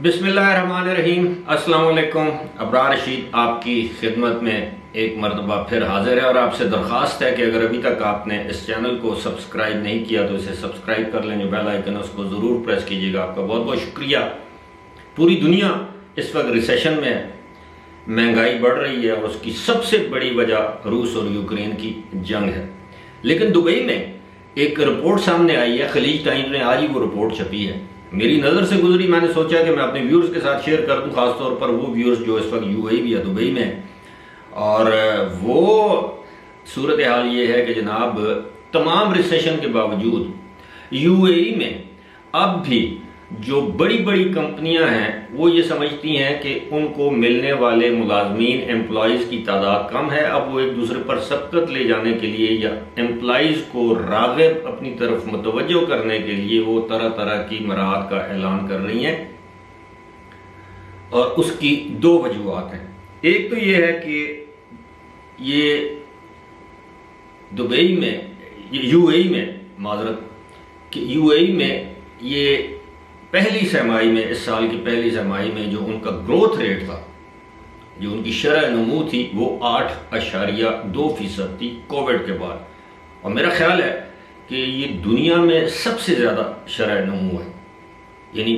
بسم اللہ الرحمن الرحیم۔ السلام علیکم۔ ابرار رشید آپ کی خدمت میں ایک مرتبہ پھر حاضر ہے، اور آپ سے درخواست ہے کہ اگر ابھی تک آپ نے اس چینل کو سبسکرائب نہیں کیا تو اسے سبسکرائب کر لیں، جو بیل آئیکن ہے اس کو ضرور پریس کیجیے گا۔ آپ کا بہت بہت شکریہ۔ پوری دنیا اس وقت ریسیشن میں ہے، مہنگائی بڑھ رہی ہے، اور اس کی سب سے بڑی وجہ روس اور یوکرین کی جنگ ہے۔ لیکن دبئی میں ایک رپورٹ سامنے آئی ہے، خلیج ٹائمز میں آج ہی وہ رپورٹ چھپی ہے، میری نظر سے گزری، میں نے سوچا کہ میں اپنے ویورز کے ساتھ شیئر کر دوں، خاص طور پر وہ ویورز جو اس وقت یو اے ای یا دبئی میں ہیں۔ اور وہ صورتحال یہ ہے کہ جناب تمام ریسیشن کے باوجود یو اے ای میں اب بھی جو بڑی بڑی کمپنیاں ہیں وہ یہ سمجھتی ہیں کہ ان کو ملنے والے ملازمین امپلائیز کی تعداد کم ہے۔ اب وہ ایک دوسرے پر سبقت لے جانے کے لیے یا امپلائیز کو راغب اپنی طرف متوجہ کرنے کے لیے وہ طرح طرح کی مراعات کا اعلان کر رہی ہیں، اور اس کی دو وجوہات ہیں۔ ایک تو یہ ہے کہ یہ دبئی میں یو اے ای میں کہ یو اے ای میں یہ پہلی سرمائی میں، اس سال کی پہلی سرمائی میں جو ان کا گروتھ ریٹ تھا، جو ان کی شرح نمو تھی، وہ 8.2% تھی کووڈ کے بعد، اور میرا خیال ہے کہ یہ دنیا میں سب سے زیادہ شرح نمو ہے، یعنی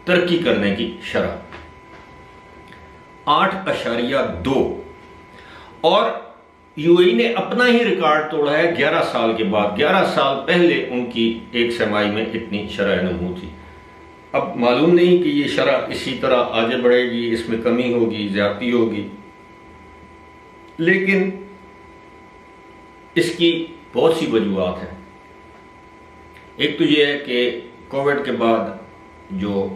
ترقی کرنے کی شرح 8.2۔ اور یو اے ای نے اپنا ہی ریکارڈ توڑا ہے 11 سال کے بعد۔ 11 سال پہلے ان کی ایک سرمائی میں اتنی شرح نمو تھی۔ اب معلوم نہیں کہ یہ شرح اسی طرح آگے بڑھے گی، اس میں کمی ہوگی، زیادتی ہوگی، لیکن اس کی بہت سی وجوہات ہیں۔ ایک تو یہ ہے کہ کووڈ کے بعد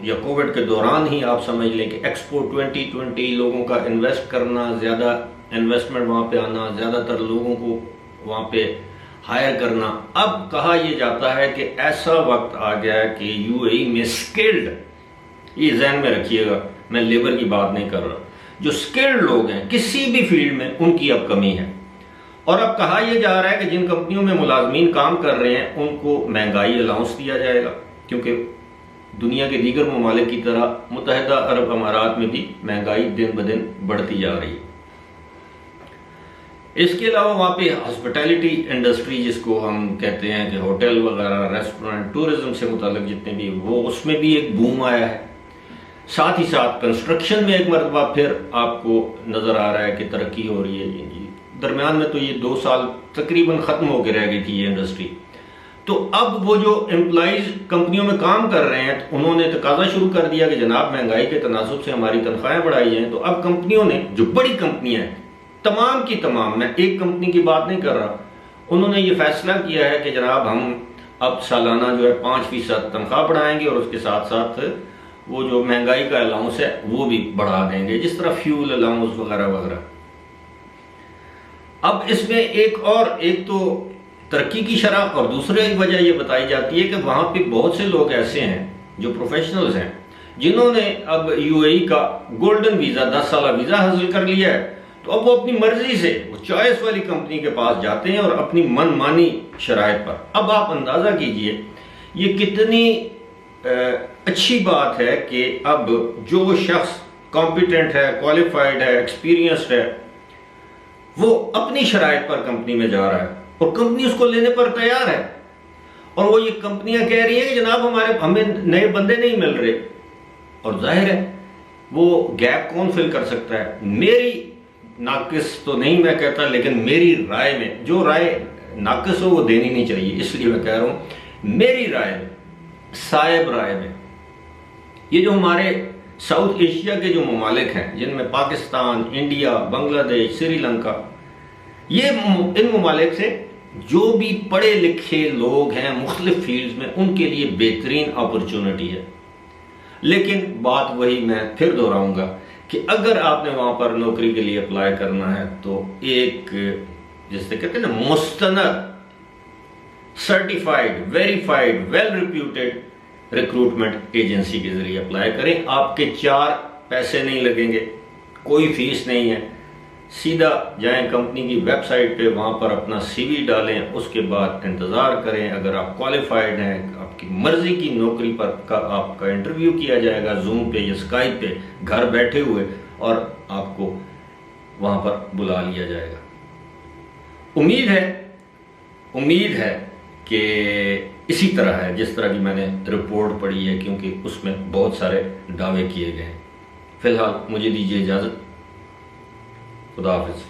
یا کووڈ کے دوران ہی آپ سمجھ لیں کہ ایکسپو 2020 لوگوں کا انویسٹ کرنا، زیادہ انویسٹمنٹ وہاں پہ آنا، زیادہ تر لوگوں کو وہاں پہ ہائر کرنا۔ اب کہا یہ جاتا ہے کہ ایسا وقت آ گیا ہے کہ یو اے ای میں سکلڈ، یہ ذہن میں رکھیے گا، میں لیبر کی بات نہیں کر رہا، جو سکلڈ لوگ ہیں کسی بھی فیلڈ میں ان کی اب کمی ہے۔ اور اب کہا یہ جا رہا ہے کہ جن کمپنیوں میں ملازمین کام کر رہے ہیں ان کو مہنگائی الاؤنس دیا جائے گا، کیونکہ دنیا کے دیگر ممالک کی طرح متحدہ عرب امارات میں بھی مہنگائی دن بدن بڑھتی جا رہی ہے۔ اس کے علاوہ وہاں پہ ہاسپٹیلٹی انڈسٹری، جس کو ہم کہتے ہیں کہ ہوٹل وغیرہ، ریسٹورنٹ، ٹورزم سے متعلق جتنے بھی، وہ اس میں بھی ایک بوم آیا ہے۔ ساتھ ہی ساتھ کنسٹرکشن میں ایک مرتبہ پھر آپ کو نظر آ رہا ہے کہ ترقی ہو رہی ہے۔ درمیان میں تو یہ 2 سال تقریباً ختم ہو کے رہ گئی تھی یہ انڈسٹری۔ تو اب وہ جو امپلائیز کمپنیوں میں کام کر رہے ہیں انہوں نے تقاضا شروع کر دیا کہ جناب مہنگائی کے تناسب سے ہماری تنخواہیں بڑھائی جائیں۔ تو اب کمپنیوں نے، جو بڑی کمپنیاں ہیں، تمام کی تمام، میں ایک کمپنی کی بات نہیں کر رہا، انہوں نے یہ فیصلہ کیا ہے کہ جناب ہم اب سالانہ جو ہے 5% تنخواہ بڑھائیں گے، اور اس کے ساتھ ساتھ وہ جو مہنگائی کا الاؤنس ہے وہ بھی بڑھا دیں گے، جس طرح فیول الاؤنس وغیرہ وغیرہ۔ اب اس میں ایک تو ترقی کی شرح، اور دوسری وجہ یہ بتائی جاتی ہے کہ وہاں پہ بہت سے لوگ ایسے ہیں جو پروفیشنلز ہیں، جنہوں نے اب یو اے ای کا گولڈن ویزا، 10 سالہ ویزا حاصل کر لیا ہے، تو اب وہ اپنی مرضی سے وہ چوائس والی کمپنی کے پاس جاتے ہیں اور اپنی من مانی شرائط پر۔ اب آپ اندازہ کیجئے یہ کتنی اچھی بات ہے کہ اب جو شخص کمپیٹنٹ ہے، کوالیفائڈ ہے، ایکسپیرینسڈ ہے، وہ اپنی شرائط پر کمپنی میں جا رہا ہے، اور کمپنی اس کو لینے پر تیار ہے، اور وہ یہ کمپنیاں کہہ رہی ہیں کہ جناب ہمیں نئے بندے نہیں مل رہے، اور ظاہر ہے وہ گیپ کون فل کر سکتا ہے؟ میری ناقص تو نہیں میں کہتا، لیکن میری رائے میں، جو رائے ناقص ہو وہ دینی نہیں چاہیے، اس لیے میں کہہ رہا ہوں میری رائے میں، صاحب رائے میں، یہ جو ہمارے ساؤتھ ایشیا کے جو ممالک ہیں، جن میں پاکستان، انڈیا، بنگلہ دیش، سری لنکا، ان ممالک سے جو بھی پڑھے لکھے لوگ ہیں مختلف فیلڈز میں، ان کے لیے بہترین اپرچونٹی ہے۔ لیکن بات وہی میں پھر دہراؤں گا کہ اگر آپ نے وہاں پر نوکری کے لیے اپلائی کرنا ہے تو ایک، جس سے کہتے ہیں نا، مستند، certified, verified, well reputed recruitment agency کے ذریعے اپلائی کریں۔ آپ کے 4 پیسے نہیں لگیں گے، کوئی فیس نہیں ہے، سیدھا جائیں کمپنی کی ویب سائٹ پہ، وہاں پر اپنا سی وی ڈالیں، اس کے بعد انتظار کریں. اگر آپ کوالیفائڈ ہیں، آپ کی مرضی کی نوکری پر آپ کا انٹرویو کیا جائے گا زوم پہ یا اسکائپ پہ گھر بیٹھے ہوئے، اور آپ کو وہاں پر بلا لیا جائے گا. امید ہے کہ اسی طرح ہے جس طرح کی میں نے رپورٹ پڑھی ہے، کیونکہ اس میں بہت سارے دعوے کیے گئے ہیں. فی الحال مجھے دیجیے اجازت. خدا حافظ.